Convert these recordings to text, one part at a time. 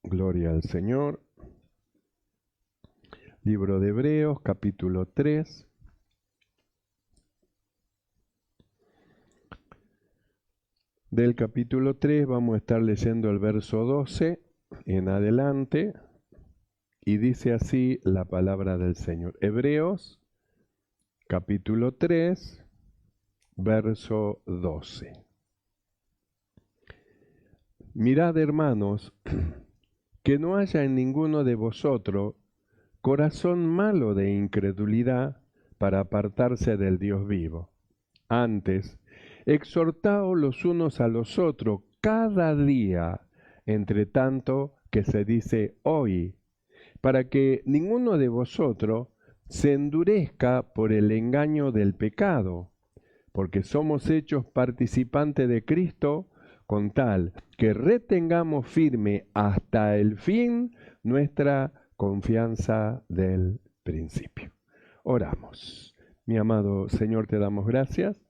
Gloria al Señor. Libro de Hebreos, capítulo 3. Del capítulo 3 vamos a estar leyendo el verso 12 en adelante y dice así la palabra del Señor. Hebreos, capítulo 3, verso 12. Mirad, hermanos, que no haya en ninguno de vosotros corazón malo de incredulidad para apartarse del Dios vivo. Antes, exhortaos los unos a los otros cada día, entre tanto que se dice hoy, para que ninguno de vosotros se endurezca por el engaño del pecado, porque somos hechos participantes de Cristo, con tal que retengamos firme hasta el fin nuestra confianza del principio. Oramos. Mi amado Señor, te damos gracias.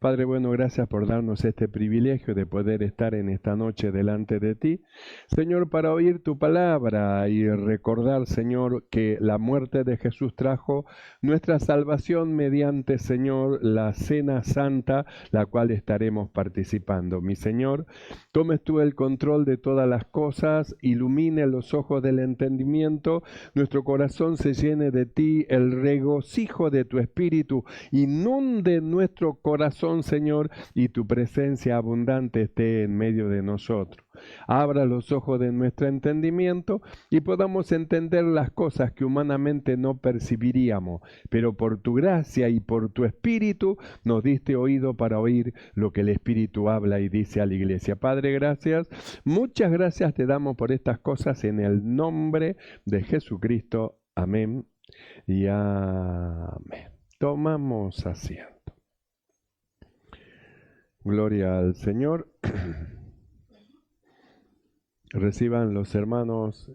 Padre bueno, gracias por darnos este privilegio de poder estar en esta noche delante de ti, Señor, para oír tu palabra y recordar, Señor, que la muerte de Jesús trajo nuestra salvación mediante, Señor, la cena santa, la cual estaremos participando. Mi Señor, tomes tú el control de todas las cosas, ilumine los ojos del entendimiento, nuestro corazón se llene de ti, el regocijo de tu espíritu inunde nuestro corazón, Señor, y tu presencia abundante esté en medio de nosotros. Abra los ojos de nuestro entendimiento y podamos entender las cosas que humanamente no percibiríamos, pero por tu gracia y por tu espíritu nos diste oído para oír lo que el Espíritu habla y dice a la iglesia. Padre, gracias. Muchas gracias te damos por estas cosas en el nombre de Jesucristo. Amén y amén. Tomamos asiento. Gloria al Señor. Reciban los hermanos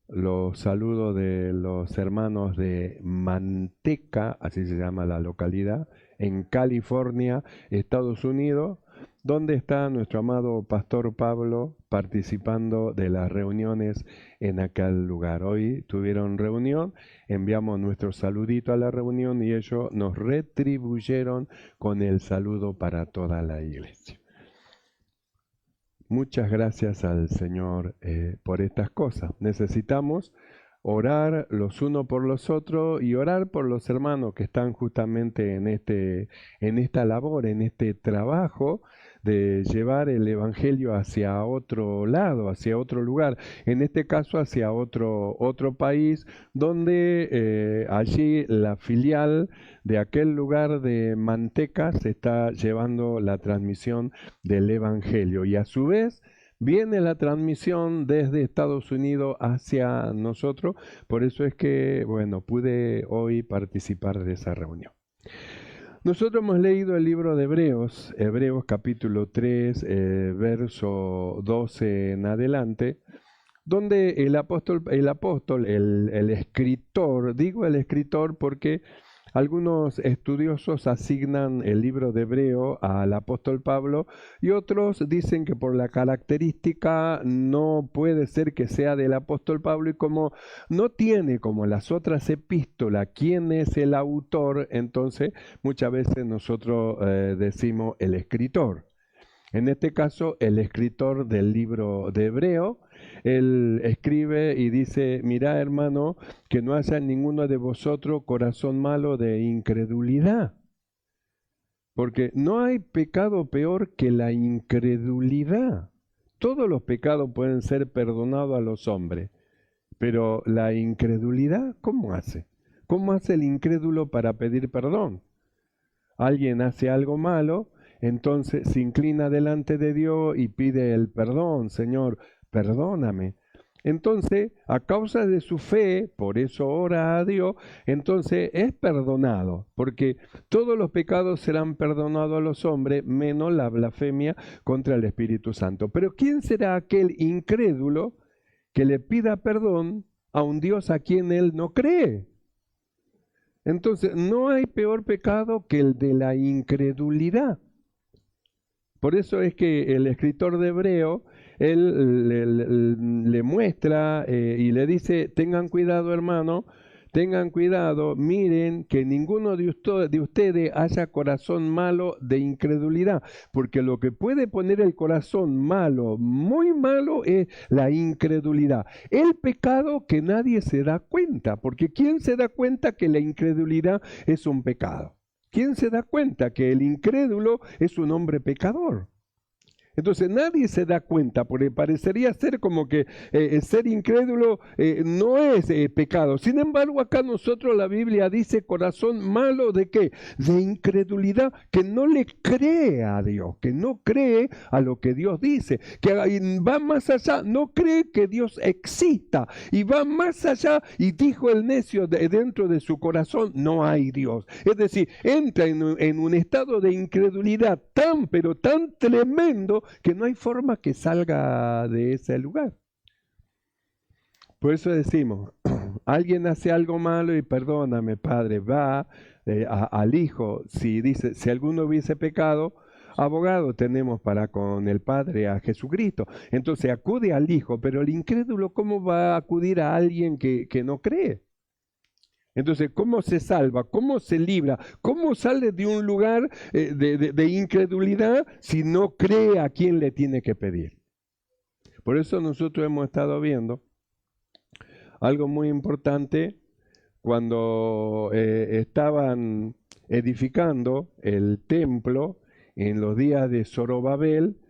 los saludos de los hermanos de Manteca, así se llama la localidad, en California, Estados Unidos, donde está nuestro amado Pastor Pablo participando de las reuniones en aquel lugar. Hoy tuvieron reunión, enviamos nuestro saludito a la reunión y ellos nos retribuyeron con el saludo para toda la iglesia. Muchas gracias al Señor por estas cosas. Necesitamos orar los unos por los otros y orar por los hermanos que están justamente en esta labor, en este trabajo de llevar el Evangelio hacia otro lado, hacia otro lugar, en este caso hacia otro país, donde allí la filial de aquel lugar de Manteca se está llevando la transmisión del Evangelio y a su vez viene la transmisión desde Estados Unidos hacia nosotros, por eso es que, bueno, pude hoy participar de esa reunión. Nosotros hemos leído el libro de Hebreos, Hebreos capítulo 3, verso 12 en adelante, donde el escritor, digo el escritor porque algunos estudiosos asignan el libro de Hebreo al apóstol Pablo y otros dicen que por la característica no puede ser que sea del apóstol Pablo y como no tiene como las otras epístolas quién es el autor, entonces muchas veces nosotros decimos el escritor. En este caso, el escritor del libro de Hebreo, él escribe y dice, mirá hermano, que no haya en ninguno de vosotros corazón malo de incredulidad. Porque no hay pecado peor que la incredulidad. Todos los pecados pueden ser perdonados a los hombres, pero la incredulidad, ¿cómo hace? ¿Cómo hace el incrédulo para pedir perdón? Alguien hace algo malo, entonces se inclina delante de Dios y pide el perdón, Señor, perdóname. Entonces, a causa de su fe, por eso ora a Dios, entonces es perdonado, porque todos los pecados serán perdonados a los hombres, menos la blasfemia contra el Espíritu Santo. Pero ¿quién será aquel incrédulo que le pida perdón a un Dios a quien él no cree? Entonces, no hay peor pecado que el de la incredulidad. Por eso es que el escritor de Hebreo, él le muestra y le dice, tengan cuidado, hermano, tengan cuidado, miren que ninguno de ustedes haya corazón malo de incredulidad, porque lo que puede poner el corazón malo, muy malo, es la incredulidad. El pecado que nadie se da cuenta, porque ¿quién se da cuenta que la incredulidad es un pecado? ¿Quién se da cuenta que el incrédulo es un hombre pecador? Entonces nadie se da cuenta, porque parecería ser como que ser incrédulo no es pecado. Sin embargo, acá nosotros la Biblia dice corazón malo ¿de qué? De incredulidad, que no le cree a Dios, que no cree a lo que Dios dice, que va más allá, no cree que Dios exista, y va más allá, y dijo el necio dentro de su corazón, no hay Dios. Es decir, entra en un estado de incredulidad tan, pero tan tremendo, que no hay forma que salga de ese lugar. Por eso decimos, alguien hace algo malo y perdóname, Padre, va al Hijo. Si dice, si alguno hubiese pecado, abogado tenemos para con el Padre, a Jesucristo. Entonces acude al Hijo, pero el incrédulo, ¿cómo va a acudir a alguien que no cree? Entonces, ¿cómo se salva? ¿Cómo se libra? ¿Cómo sale de un lugar de incredulidad si no cree a quien le tiene que pedir? Por eso nosotros hemos estado viendo algo muy importante cuando estaban edificando el templo en los días de Zorobabel.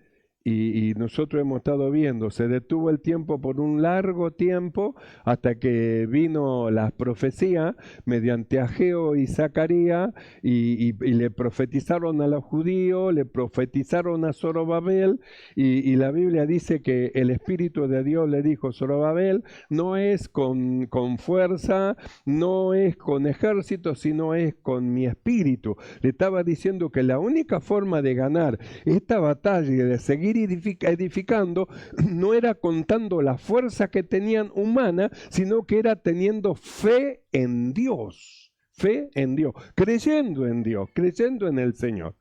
Y nosotros hemos estado viendo, se detuvo el tiempo por un largo tiempo hasta que vino la profecía mediante Ageo y Zacarías y le profetizaron a los judíos, le profetizaron a Zorobabel y la Biblia dice que el Espíritu de Dios le dijo, Zorobabel, no es con fuerza, no es con ejército, sino es con mi espíritu. Le estaba diciendo que la única forma de ganar esta batalla y de seguir edificando no era contando la fuerza que tenían humana, sino que era teniendo fe en Dios, creyendo en Dios, creyendo en el Señor.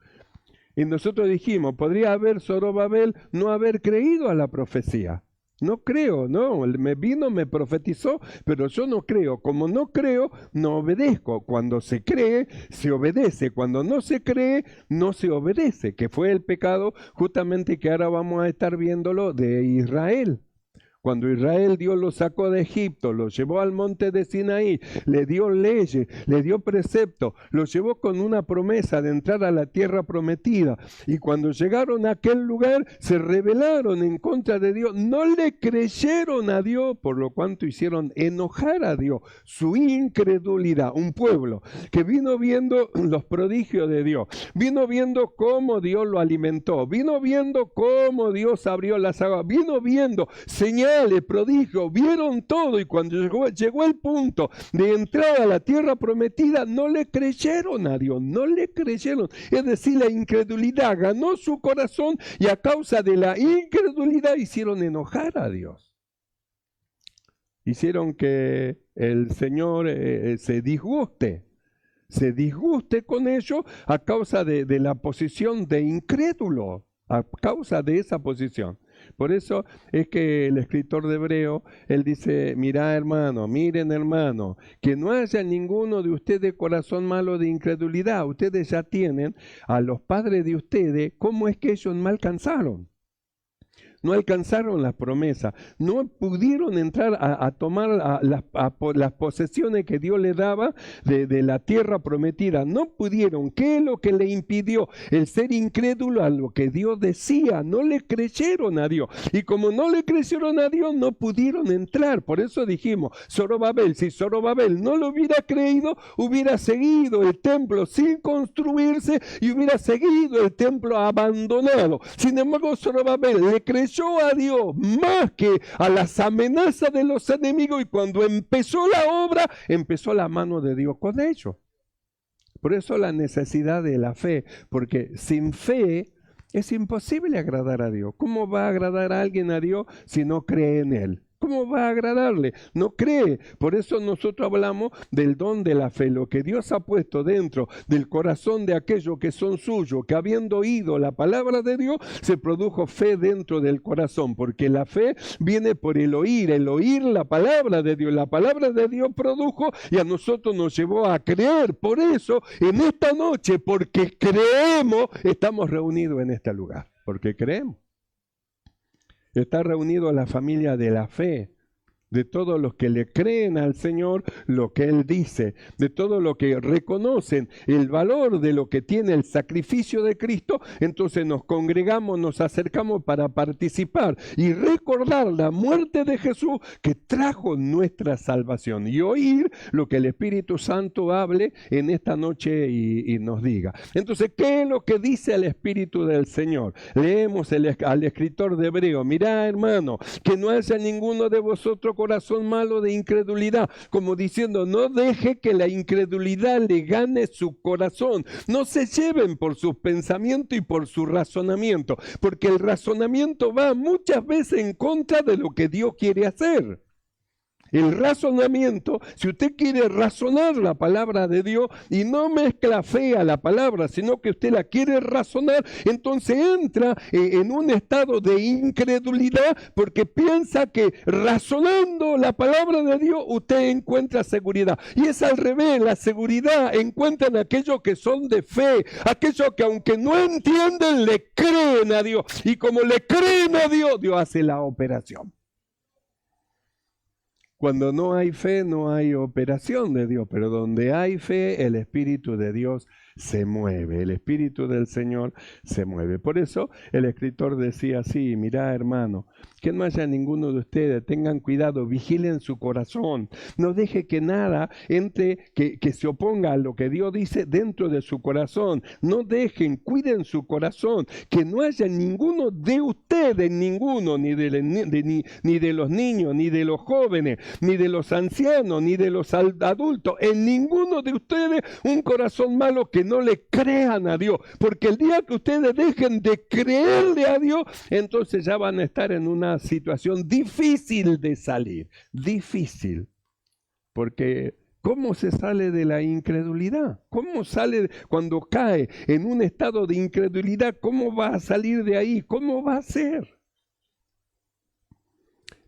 Y nosotros dijimos, podría haber Zorobabel no haber creído a la profecía. No creo, no, me profetizó, pero yo no creo. Como no creo, no obedezco. Cuando se cree, se obedece. Cuando no se cree, no se obedece, que fue el pecado justamente que ahora vamos a estar viéndolo de Israel. Cuando Israel, Dios lo sacó de Egipto, lo llevó al monte de Sinaí, le dio leyes, le dio preceptos, lo llevó con una promesa de entrar a la tierra prometida. Y cuando llegaron a aquel lugar, se rebelaron en contra de Dios, no le creyeron a Dios, por lo cuanto hicieron enojar a Dios, su incredulidad. Un pueblo que vino viendo los prodigios de Dios, vino viendo cómo Dios lo alimentó, vino viendo cómo Dios abrió las aguas, vino viendo señales, prodigio, vieron todo, y cuando llegó el punto de entrar a la tierra prometida, no le creyeron a Dios, no le creyeron. Es decir, la incredulidad ganó su corazón y a causa de la incredulidad hicieron enojar a Dios. Hicieron que el Señor se disguste con ellos a causa de la posición de incrédulo, a causa de esa posición. Por eso es que el escritor de Hebreo, él dice, mirá hermano, miren hermano, que no haya ninguno de ustedes corazón malo de incredulidad. Ustedes ya tienen a los padres de ustedes, ¿cómo es que ellos no alcanzaron? No alcanzaron las promesas, no pudieron entrar a tomar las posesiones que Dios les daba de la tierra prometida. No pudieron. ¿Qué es lo que le impidió? El ser incrédulo a lo que Dios decía. No le creyeron a Dios. Y como no le creyeron a Dios, no pudieron entrar. Por eso dijimos, Zorobabel, si Zorobabel no lo hubiera creído, hubiera seguido el templo sin construirse y hubiera seguido el templo abandonado. Sin embargo, Zorobabel le creyó a Dios más que a las amenazas de los enemigos, y cuando empezó la obra, empezó la mano de Dios con ellos. Por eso la necesidad de la fe, porque sin fe es imposible agradar a Dios. ¿Cómo va a agradar a alguien a Dios si no cree en Él? ¿Cómo va a agradarle? No cree. Por eso nosotros hablamos del don de la fe, lo que Dios ha puesto dentro del corazón de aquellos que son suyos, que habiendo oído la palabra de Dios, se produjo fe dentro del corazón, porque la fe viene por el oír la palabra de Dios. La palabra de Dios produjo y a nosotros nos llevó a creer. Por eso, en esta noche, porque creemos, estamos reunidos en este lugar, porque creemos. Está reunido la familia de la fe, de todos los que le creen al Señor lo que Él dice, de todos los que reconocen el valor de lo que tiene el sacrificio de Cristo. Entonces nos congregamos, nos acercamos para participar y recordar la muerte de Jesús que trajo nuestra salvación y oír lo que el Espíritu Santo hable en esta noche y nos diga. Entonces, ¿qué es lo que dice el Espíritu del Señor? Leemos al escritor de Hebreo: mirá, hermano, que no haya ninguno de vosotros corazón malo de incredulidad, como diciendo, no deje que la incredulidad le gane su corazón. No se lleven por sus pensamientos y por su razonamiento, porque el razonamiento va muchas veces en contra de lo que Dios quiere hacer. El razonamiento, si usted quiere razonar la palabra de Dios y no mezcla fe a la palabra, sino que usted la quiere razonar, entonces entra en un estado de incredulidad porque piensa que razonando la palabra de Dios usted encuentra seguridad. Y es al revés, la seguridad encuentran aquellos que son de fe, aquellos que aunque no entienden le creen a Dios. Y como le creen a Dios, Dios hace la operación. Cuando no hay fe, no hay operación de Dios, pero donde hay fe, el Espíritu de Dios se mueve, el Espíritu del Señor se mueve. Por eso el escritor decía así: mirá, hermano, que no haya ninguno de ustedes, tengan cuidado, vigilen su corazón, no deje que nada entre, que se oponga a lo que Dios dice dentro de su corazón, no dejen, cuiden su corazón, que no haya ninguno de ustedes, ninguno, ni de los niños, ni de los jóvenes, ni de los ancianos, ni de los adultos, en ninguno de ustedes un corazón malo que no le crean a Dios, porque el día que ustedes dejen de creerle a Dios, entonces ya van a estar en una situación difícil de salir, difícil, porque ¿cómo se sale de la incredulidad? ¿Cómo sale cuando cae en un estado de incredulidad? ¿Cómo va a salir de ahí? ¿Cómo va a ser?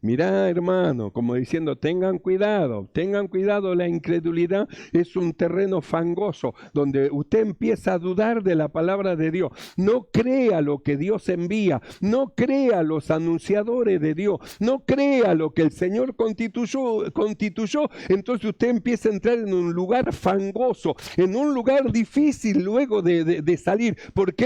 Mirá, hermano, como diciendo, tengan cuidado, la incredulidad es un terreno fangoso donde usted empieza a dudar de la palabra de Dios. No crea lo que Dios envía, no crea los anunciadores de Dios, no crea lo que el Señor constituyó. Entonces usted empieza a entrar en un lugar fangoso, en un lugar difícil luego de salir, porque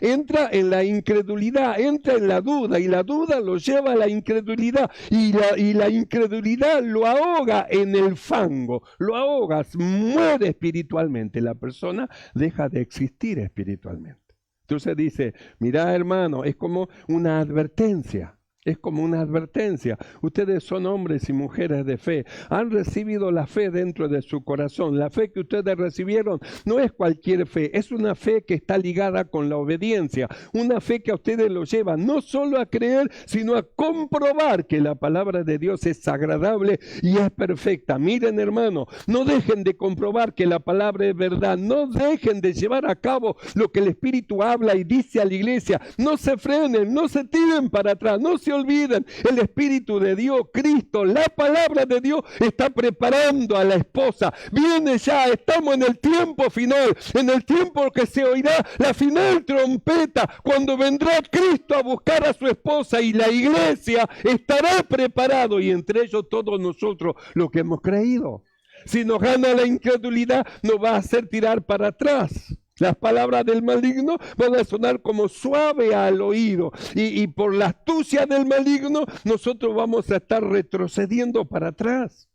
entra en la incredulidad, entra en la duda, y la duda lo lleva a la incredulidad. Y la incredulidad lo ahoga en el fango, lo ahoga, muere espiritualmente. La persona deja de existir espiritualmente. Entonces dice, mirá, hermano, es como una advertencia. Es como una advertencia. Ustedes son hombres y mujeres de fe. Han recibido la fe dentro de su corazón. La fe que ustedes recibieron no es cualquier fe. Es una fe que está ligada con la obediencia. Una fe que a ustedes los lleva no solo a creer, sino a comprobar que la palabra de Dios es agradable y es perfecta. Miren, hermano, no dejen de comprobar que la palabra es verdad. No dejen de llevar a cabo lo que el Espíritu habla y dice a la iglesia. No se frenen, no se tiren para atrás, no se olviden, el Espíritu de Dios, Cristo, la palabra de Dios está preparando a la esposa. Viene ya, estamos en el tiempo final, en el tiempo que se oirá la final trompeta, cuando vendrá Cristo a buscar a su esposa y la iglesia estará preparado, y entre ellos todos nosotros los que hemos creído. Si nos gana la incredulidad, nos va a hacer tirar para atrás. Las palabras del maligno van a sonar como suave al oído, y por la astucia del maligno nosotros vamos a estar retrocediendo para atrás.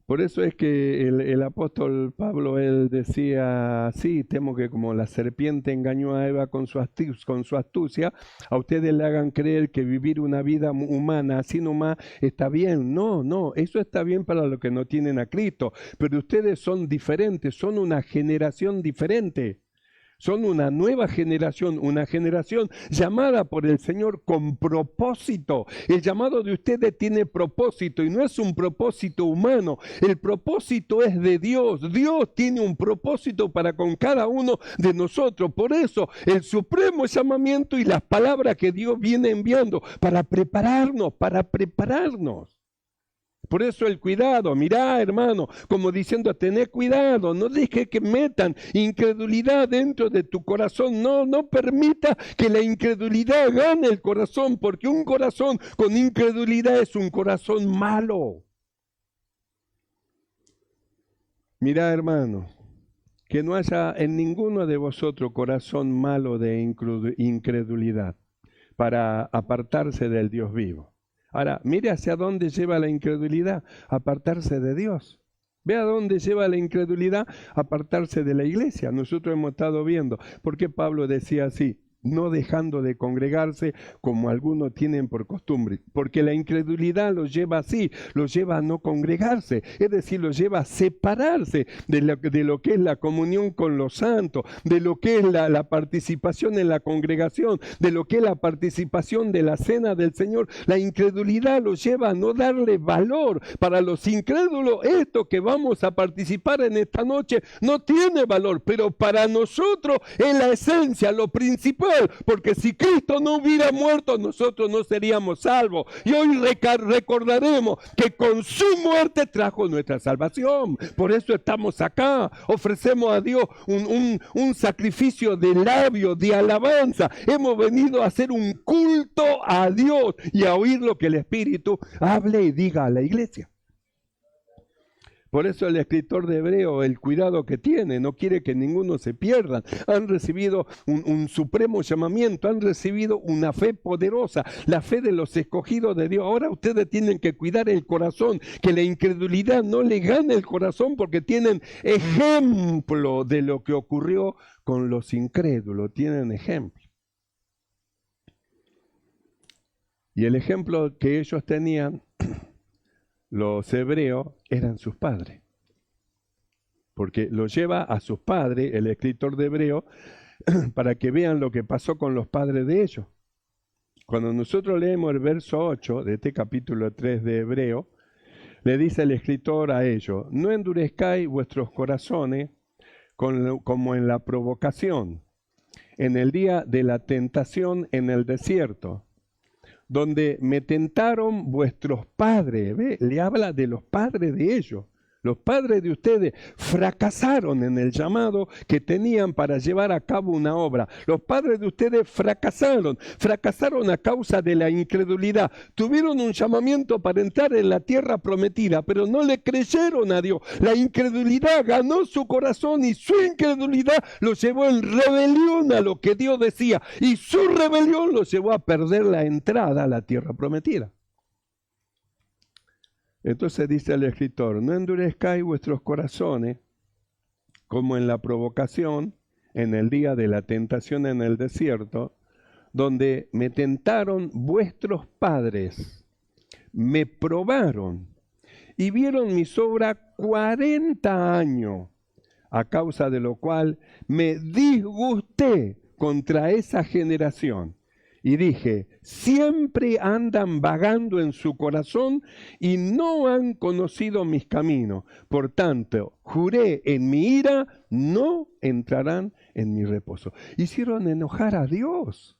Por eso es que el apóstol Pablo, él decía así: temo que como la serpiente engañó a Eva con su astucia, a ustedes le hagan creer que vivir una vida humana así nomás está bien. No, eso está bien para los que no tienen a Cristo, pero ustedes son diferentes, son una generación diferente. Son una nueva generación, una generación llamada por el Señor con propósito. El llamado de ustedes tiene propósito y no es un propósito humano. El propósito es de Dios. Dios tiene un propósito para con cada uno de nosotros. Por eso el supremo llamamiento y las palabras que Dios viene enviando para prepararnos, Por eso el cuidado, mirá hermano, como diciendo, tené cuidado, no dejes que metan incredulidad dentro de tu corazón, no permita que la incredulidad gane el corazón, porque un corazón con incredulidad es un corazón malo. Mirá hermano, que no haya en ninguno de vosotros corazón malo de incredulidad para apartarse del Dios vivo. Ahora, mire hacia dónde lleva la incredulidad, apartarse de Dios. Ve a dónde lleva la incredulidad, apartarse de la iglesia. Nosotros hemos estado viendo por qué Pablo decía así, no dejando de congregarse como algunos tienen por costumbre, porque la incredulidad los lleva así, los lleva a no congregarse, es decir, los lleva a separarse de lo que es la comunión con los santos, de lo que es la participación en la congregación, de lo que es la participación de la cena del Señor. La incredulidad los lleva a no darle valor. Para los incrédulos, esto que vamos a participar en esta noche no tiene valor, pero para nosotros es la esencia, lo principal, porque si Cristo no hubiera muerto, nosotros no seríamos salvos. Y hoy recordaremos que con su muerte trajo nuestra salvación. Por eso estamos acá. Ofrecemos a Dios un sacrificio de labios, de alabanza. Hemos venido a hacer un culto a Dios y a oír lo que el Espíritu hable y diga a la iglesia. Por eso el escritor de Hebreo, el cuidado que tiene, no quiere que ninguno se pierda. Han recibido un supremo llamamiento, han recibido una fe poderosa, la fe de los escogidos de Dios. Ahora ustedes tienen que cuidar el corazón, que la incredulidad no le gane el corazón, porque tienen ejemplo de lo que ocurrió con los incrédulos, tienen ejemplo. Y el ejemplo que ellos tenían, los hebreos, eran sus padres. Porque lo lleva a sus padres, el escritor de Hebreo, para que vean lo que pasó con los padres de ellos. Cuando nosotros leemos el verso 8 de este capítulo 3 de Hebreo, le dice el escritor a ellos, no endurezcáis vuestros corazones como en la provocación, en el día de la tentación en el desierto, donde me tentaron vuestros padres. ¿Ve? Le habla de los padres de ellos. Los padres de ustedes fracasaron en el llamado que tenían para llevar a cabo una obra. Los padres de ustedes fracasaron a causa de la incredulidad. Tuvieron un llamamiento para entrar en la tierra prometida, pero no le creyeron a Dios. La incredulidad ganó su corazón y su incredulidad los llevó en rebelión a lo que Dios decía. Y su rebelión los llevó a perder la entrada a la tierra prometida. Entonces dice el escritor, no endurezcáis vuestros corazones como en la provocación, en el día de la tentación en el desierto, donde me tentaron vuestros padres, me probaron y vieron mis obras 40 años, a causa de lo cual me disgusté contra esa generación. Y dije, siempre andan vagando en su corazón y no han conocido mis caminos. Por tanto, juré en mi ira, no entrarán en mi reposo. Hicieron enojar a Dios.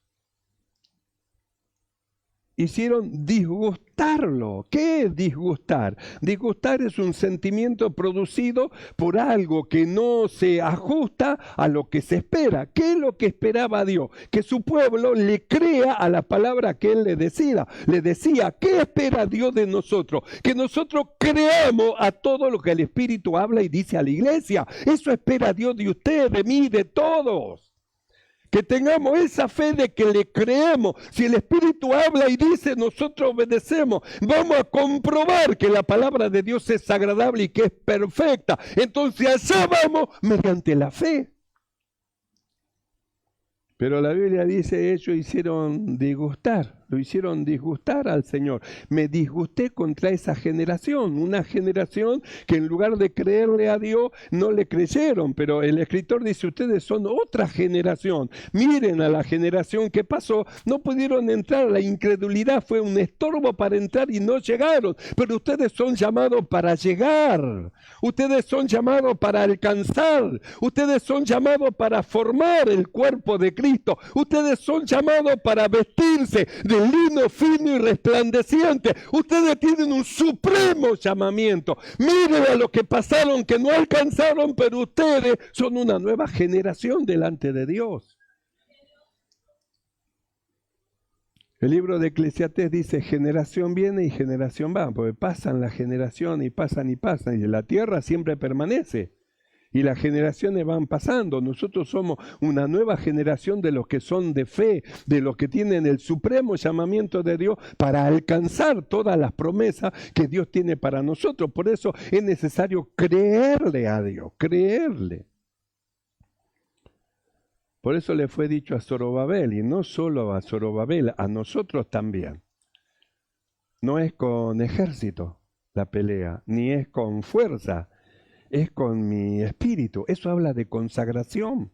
Hicieron disgustarlo. ¿Qué es disgustar? Disgustar es un sentimiento producido por algo que no se ajusta a lo que se espera. ¿Qué es lo que esperaba Dios? Que su pueblo le crea a la palabra que Él le decía. Le decía, ¿qué espera Dios de nosotros? Que nosotros creamos a todo lo que el Espíritu habla y dice a la iglesia. Eso espera Dios de usted, de mí, de todos. Que tengamos esa fe de que le creemos. Si el Espíritu habla y dice, nosotros obedecemos. Vamos a comprobar que la palabra de Dios es agradable y que es perfecta. Entonces allá vamos mediante la fe. Pero la Biblia dice, ellos hicieron disgustar. lo hicieron disgustar al Señor. Me disgusté contra esa generación, una generación que en lugar de creerle a Dios, no le creyeron. Pero el escritor dice, ustedes son otra generación. Miren a la generación que pasó, no pudieron entrar, la incredulidad fue un estorbo para entrar y no llegaron. Pero ustedes son llamados para llegar, ustedes son llamados para alcanzar, ustedes son llamados para formar el cuerpo de Cristo, ustedes son llamados para vestirse de lino fino y resplandeciente, ustedes tienen un supremo llamamiento. Miren a los que pasaron que no alcanzaron, pero ustedes son una nueva generación delante de Dios. El libro de Eclesiastés dice, generación viene y generación va, porque pasan la generación y pasan, y la tierra siempre permanece. Y las generaciones van pasando. Nosotros somos una nueva generación de los que son de fe, de los que tienen el supremo llamamiento de Dios para alcanzar todas las promesas que Dios tiene para nosotros. Por eso es necesario creerle a Dios, creerle. Por eso le fue dicho a Zorobabel, y no solo a Zorobabel, a nosotros también. No es con ejército la pelea, ni es con fuerza, es con mi espíritu. Eso habla de consagración.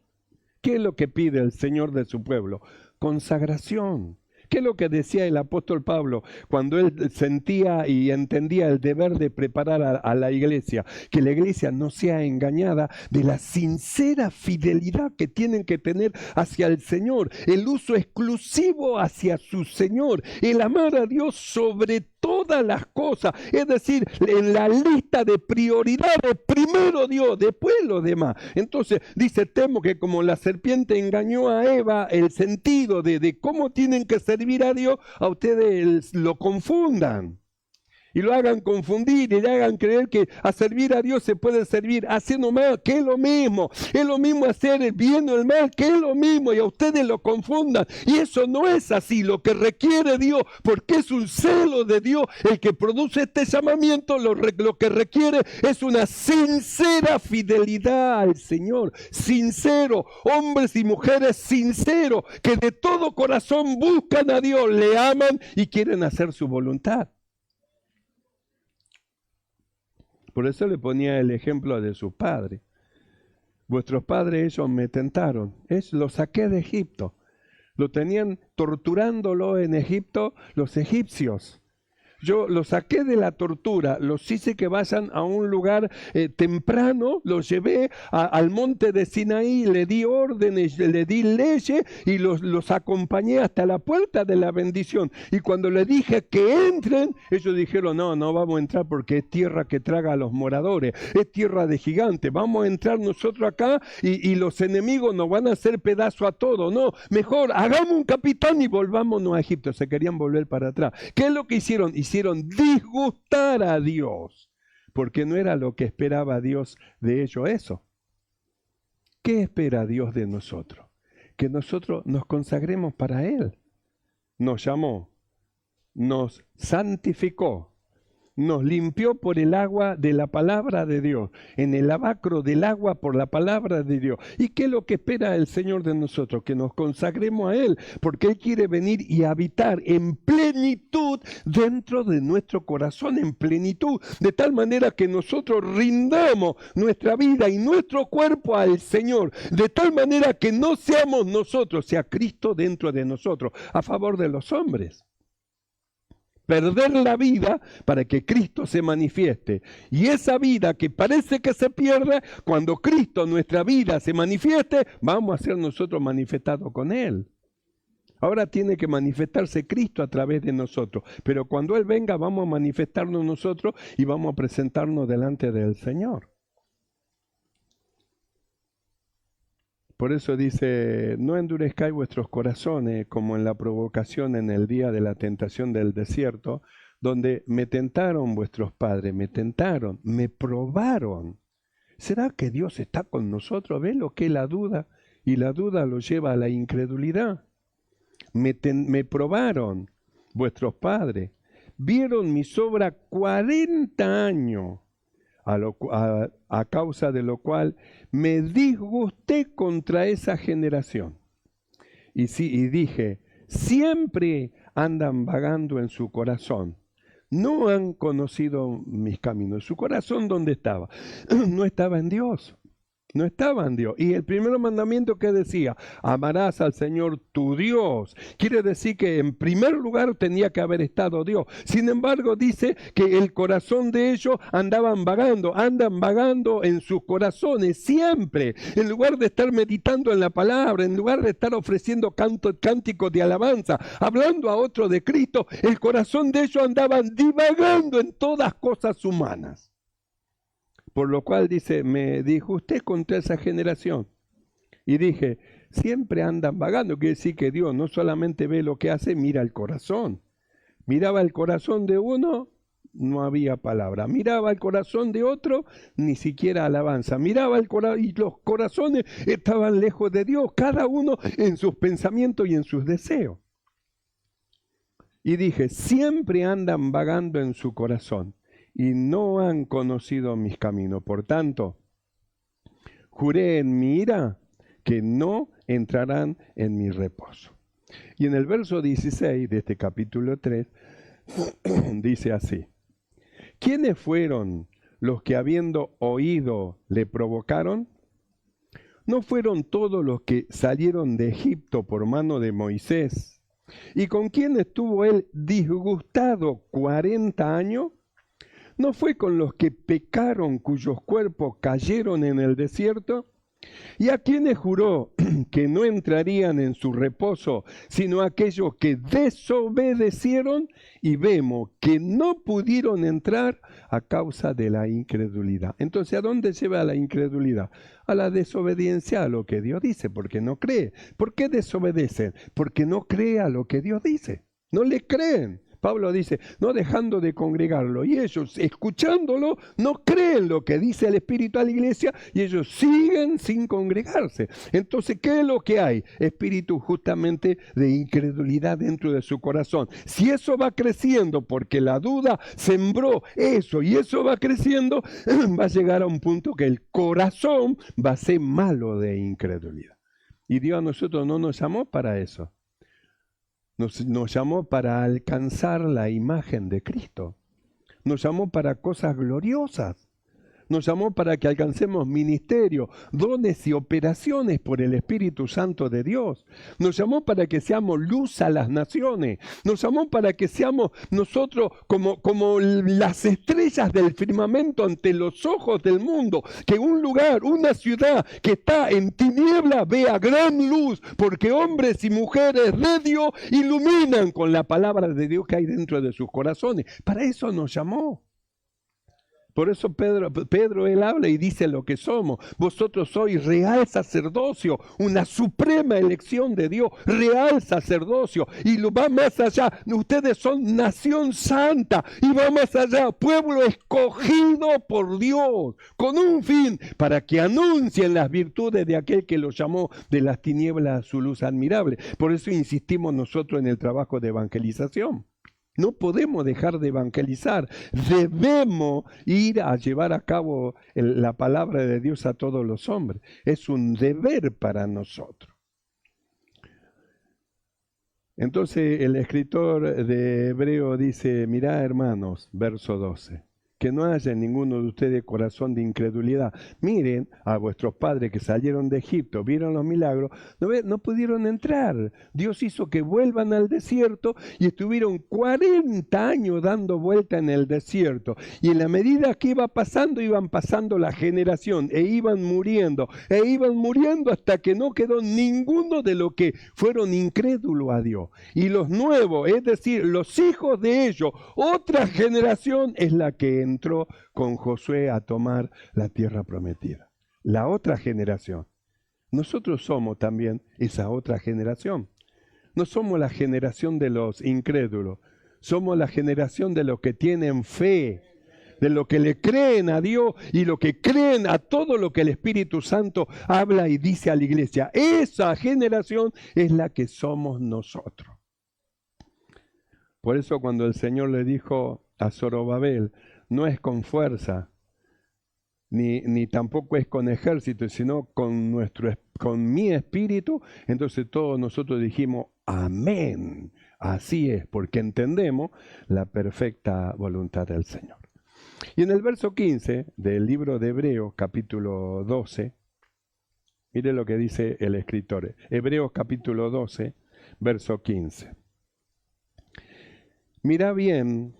¿Qué es lo que pide el Señor de su pueblo? Consagración. ¿Qué es lo que decía el apóstol Pablo cuando él sentía y entendía el deber de preparar a la iglesia? Que la iglesia no sea engañada de la sincera fidelidad que tienen que tener hacia el Señor, el uso exclusivo hacia su Señor, el amar a Dios sobre todas las cosas, es decir, en la lista de prioridades, primero Dios, después lo demás. Entonces dice, temo que como la serpiente engañó a Eva, el sentido de cómo tienen que servir a Dios, a ustedes lo confundan. Y lo hagan confundir y le hagan creer que a servir a Dios se puede servir haciendo mal, que es lo mismo hacer el bien o el mal, que es lo mismo, y a ustedes lo confundan. Y eso no es así, lo que requiere Dios, porque es un celo de Dios el que produce este llamamiento, lo que requiere es una sincera fidelidad al Señor, sincero, hombres y mujeres sinceros, que de todo corazón buscan a Dios, le aman y quieren hacer su voluntad. Por eso le ponía el ejemplo de sus padres. Vuestros padres, ellos me tentaron. Lo saqué de Egipto. Lo tenían torturándolo en Egipto los egipcios. Yo los saqué de la tortura, los hice que vayan a un lugar temprano, los llevé al monte de Sinaí, le di órdenes, le di leyes y los acompañé hasta la puerta de la bendición. Y cuando les dije que entren, ellos dijeron, no vamos a entrar porque es tierra que traga a los moradores, es tierra de gigantes, vamos a entrar nosotros acá y los enemigos nos van a hacer pedazo a todos. No, mejor hagamos un capitán y volvámonos a Egipto. Se querían volver para atrás. ¿Qué es lo que hicieron? Hicieron disgustar a Dios, porque no era lo que esperaba Dios de ellos eso. ¿Qué espera Dios de nosotros? Que nosotros nos consagremos para Él. Nos llamó, nos santificó, nos limpió por el agua de la palabra de Dios, en el lavacro del agua por la palabra de Dios. ¿Y qué es lo que espera el Señor de nosotros? Que nos consagremos a Él, porque Él quiere venir y habitar en plenitud dentro de nuestro corazón, en plenitud, de tal manera que nosotros rindamos nuestra vida y nuestro cuerpo al Señor, de tal manera que no seamos nosotros, sea Cristo dentro de nosotros, a favor de los hombres. Perder la vida para que Cristo se manifieste. Y esa vida que parece que se pierde, cuando Cristo, nuestra vida, se manifieste, vamos a ser nosotros manifestados con Él. Ahora tiene que manifestarse Cristo a través de nosotros. Pero cuando Él venga, vamos a manifestarnos nosotros y vamos a presentarnos delante del Señor. Por eso dice, no endurezcáis vuestros corazones como en la provocación en el día de la tentación del desierto, donde me tentaron vuestros padres, me tentaron, me probaron. ¿Será que Dios está con nosotros? ¿Ve lo que es la duda? Y la duda lo lleva a la incredulidad. Me probaron vuestros padres, vieron mi obra 40 años. A causa de lo cual me disgusté contra esa generación. Y dije, siempre andan vagando en su corazón. No han conocido mis caminos. ¿Su corazón dónde estaba? No estaba en Dios. No estaba en Dios. Y el primer mandamiento que decía, amarás al Señor tu Dios. Quiere decir que en primer lugar tenía que haber estado Dios. Sin embargo, dice que el corazón de ellos andan vagando en sus corazones siempre. En lugar de estar meditando en la palabra, en lugar de estar ofreciendo cánticos de alabanza, hablando a otro de Cristo, el corazón de ellos andaban divagando en todas cosas humanas. Por lo cual dice, me disgusté contra esa generación. Y dije, siempre andan vagando. Quiere decir que Dios no solamente ve lo que hace, mira el corazón. Miraba el corazón de uno, no había palabra. Miraba el corazón de otro, ni siquiera alabanza. Miraba el corazón y los corazones estaban lejos de Dios, cada uno en sus pensamientos y en sus deseos. Y dije, siempre andan vagando en su corazón y no han conocido mis caminos. Por tanto, juré en mi ira que no entrarán en mi reposo. Y en el verso 16 de este capítulo 3, dice así, ¿quiénes fueron los que habiendo oído le provocaron? ¿No fueron todos los que salieron de Egipto por mano de Moisés? ¿Y con quién estuvo él disgustado 40 años? ¿No fue con los que pecaron cuyos cuerpos cayeron en el desierto? ¿Y a quienes juró que no entrarían en su reposo, sino aquellos que desobedecieron? Y vemos que no pudieron entrar a causa de la incredulidad. Entonces, ¿a dónde lleva la incredulidad? A la desobediencia a lo que Dios dice, porque no cree. ¿Por qué desobedecen? Porque no cree a lo que Dios dice. No le creen. Pablo dice, no dejando de congregarlo, y ellos escuchándolo no creen lo que dice el Espíritu a la iglesia y ellos siguen sin congregarse. Entonces, ¿qué es lo que hay? Espíritu justamente de incredulidad dentro de su corazón. Si eso va creciendo porque la duda sembró eso y eso va creciendo, va a llegar a un punto que el corazón va a ser malo de incredulidad. Y Dios a nosotros no nos llamó para eso. Nos llamó para alcanzar la imagen de Cristo. Nos llamó para cosas gloriosas. Nos llamó para que alcancemos ministerio, dones y operaciones por el Espíritu Santo de Dios. Nos llamó para que seamos luz a las naciones. Nos llamó para que seamos nosotros como las estrellas del firmamento ante los ojos del mundo. Que un lugar, una ciudad que está en tiniebla vea gran luz, porque hombres y mujeres de Dios iluminan con la palabra de Dios que hay dentro de sus corazones. Para eso nos llamó. Por eso Pedro él habla y dice lo que somos. Vosotros sois real sacerdocio, una suprema elección de Dios, real sacerdocio. Y lo va más allá. Ustedes son nación santa y va más allá. Pueblo escogido por Dios, con un fin, para que anuncien las virtudes de aquel que los llamó de las tinieblas a su luz admirable. Por eso insistimos nosotros en el trabajo de evangelización. No podemos dejar de evangelizar. Debemos ir a llevar a cabo la palabra de Dios a todos los hombres. Es un deber para nosotros. Entonces el escritor de Hebreo dice, mirá hermanos, verso 12, que no haya en ninguno de ustedes corazón de incredulidad. Miren a vuestros padres que salieron de Egipto, vieron los milagros, no pudieron entrar. Dios hizo que vuelvan al desierto y estuvieron 40 años dando vuelta en el desierto. Y en la medida que iban pasando la generación e iban muriendo hasta que no quedó ninguno de los que fueron incrédulos a Dios. Y los nuevos, es decir, los hijos de ellos, otra generación es la que entró con Josué a tomar la tierra prometida. La otra generación. Nosotros somos también esa otra generación. No somos la generación de los incrédulos. Somos la generación de los que tienen fe, de los que le creen a Dios y los que creen a todo lo que el Espíritu Santo habla y dice a la iglesia. Esa generación es la que somos nosotros. Por eso cuando el Señor le dijo a Zorobabel, no es con fuerza, ni tampoco es con ejército, sino con mi espíritu. Entonces todos nosotros dijimos, amén, Así es, porque entendemos la perfecta voluntad del Señor. Y en el verso 15 del libro de Hebreos, capítulo 12, mire lo que dice el escritor. Hebreos capítulo 12, verso 15. Mirá bien,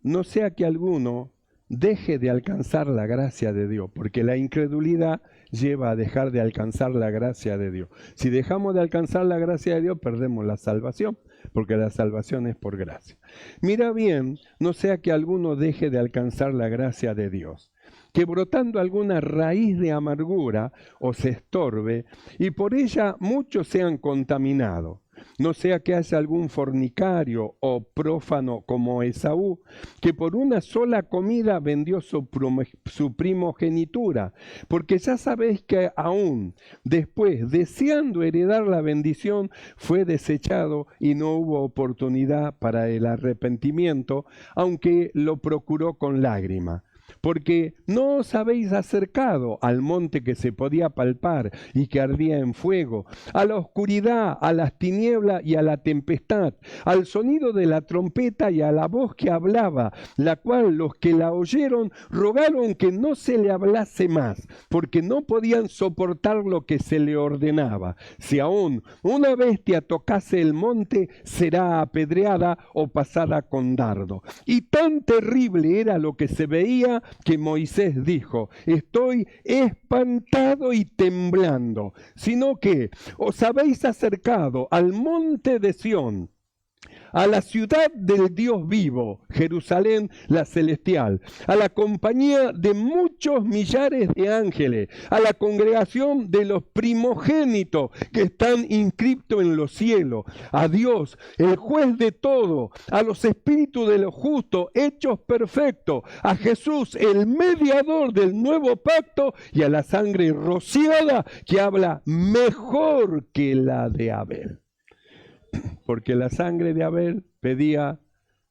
no sea que alguno deje de alcanzar la gracia de Dios, porque la incredulidad lleva a dejar de alcanzar la gracia de Dios. Si dejamos de alcanzar la gracia de Dios, perdemos la salvación, porque la salvación es por gracia. Mira bien, no sea que alguno deje de alcanzar la gracia de Dios, que brotando alguna raíz de amargura os estorbe, y por ella muchos sean contaminados. No sea que haya algún fornicario o prófano como Esaú, que por una sola comida vendió su primogenitura, porque ya sabéis que aún después, deseando heredar la bendición, fue desechado y no hubo oportunidad para el arrepentimiento, aunque lo procuró con lágrima. Porque no os habéis acercado al monte que se podía palpar y que ardía en fuego, a la oscuridad, a las tinieblas y a la tempestad, al sonido de la trompeta y a la voz que hablaba, la cual los que la oyeron rogaron que no se le hablase más, porque no podían soportar lo que se le ordenaba. Si aún una bestia tocase el monte, será apedreada o pasada con dardo. Y tan terrible era lo que se veía, que Moisés dijo: estoy espantado y temblando, sino que os habéis acercado al monte de Sión, a la ciudad del Dios vivo, Jerusalén la celestial, a la compañía de muchos millares de ángeles, a la congregación de los primogénitos que están inscriptos en los cielos, a Dios, el juez de todo, a los espíritus de los justos hechos perfectos, a Jesús, el mediador del nuevo pacto, y a la sangre rociada que habla mejor que la de Abel. Porque la sangre de Abel pedía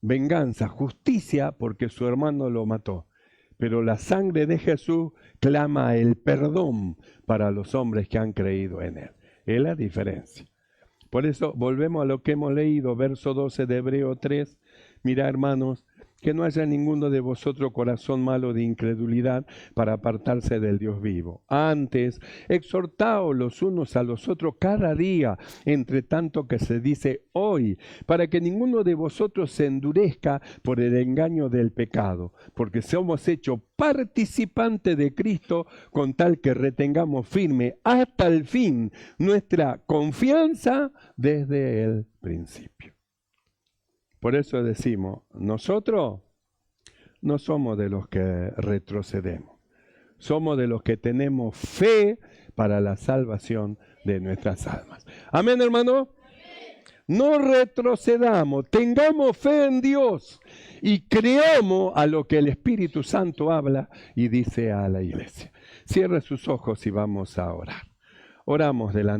venganza, justicia, porque su hermano lo mató. Pero la sangre de Jesús clama el perdón para los hombres que han creído en él. Es la diferencia. Por eso volvemos a lo que hemos leído, verso 12 de Hebreo 3. Mira, hermanos, que no haya ninguno de vosotros corazón malo de incredulidad para apartarse del Dios vivo. Antes, exhortaos los unos a los otros cada día, entre tanto que se dice hoy, para que ninguno de vosotros se endurezca por el engaño del pecado, porque somos hechos participantes de Cristo, con tal que retengamos firme hasta el fin nuestra confianza desde el principio. Por eso decimos, nosotros no somos de los que retrocedemos, somos de los que tenemos fe para la salvación de nuestras almas. Amén, hermano. No retrocedamos, tengamos fe en Dios y creamos a lo que el Espíritu Santo habla y dice a la iglesia. Cierre sus ojos y vamos a orar. Oramos delante